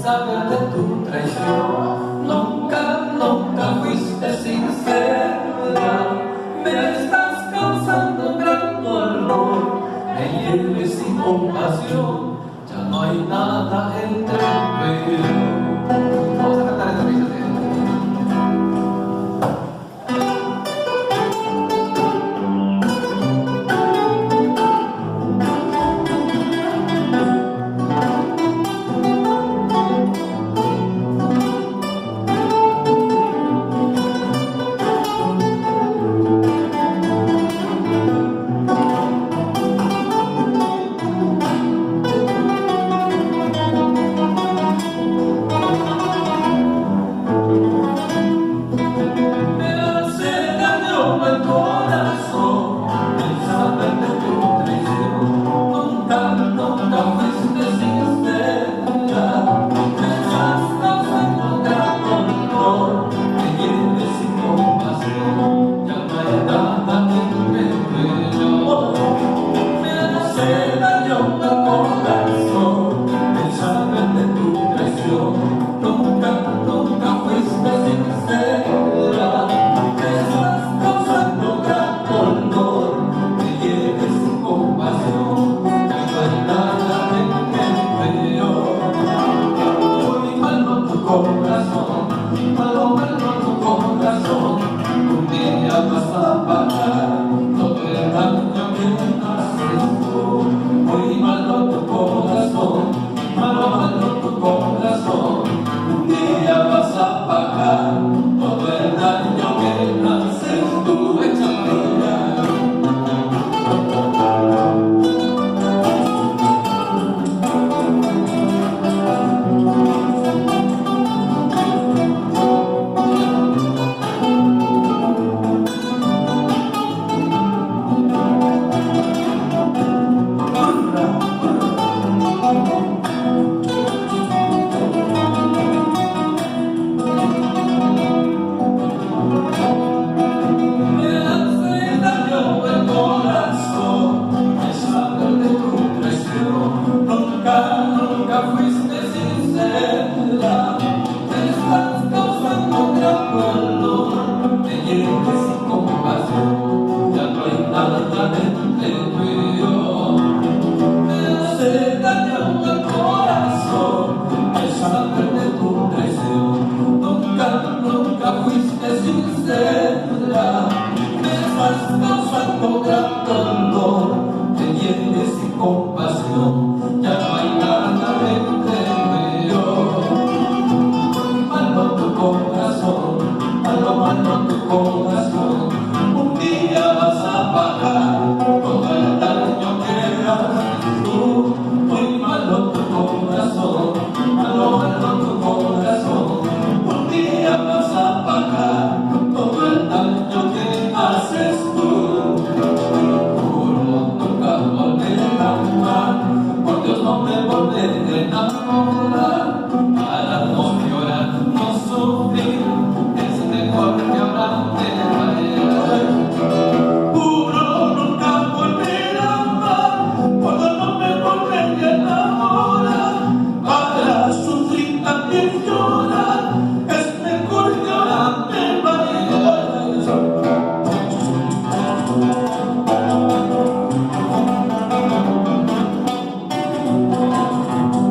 saber de tu traición. Nunca, nunca fuiste sincera. Me estás causando gran dolor. Me hieres sin compasión. Ya no hay nada entre tú y yo. Vamos a cantar esta pieza. Un día vas a pagar todo el daño que haces tú. Muy malo tu corazón, malo tu corazón. Un día vas a pagar todo el daño que haces tú. Ya no hay nada entre tú y yo. Me hace daño el corazón el saber de tu traición. Nunca fuiste sincera. Me estás causando gran dolor. Te hieres sin compasión. Ya no hay nada entre tú y yo. Malo tu corazón, malo tu corazón. Un día vas a pagar todo el daño que haces tú. Muy malo tu corazón, malo tu corazón. Un día vas a pagar todo el daño que haces tú. Juro nunca volver a amar, por Dios no me volveré a enamorar.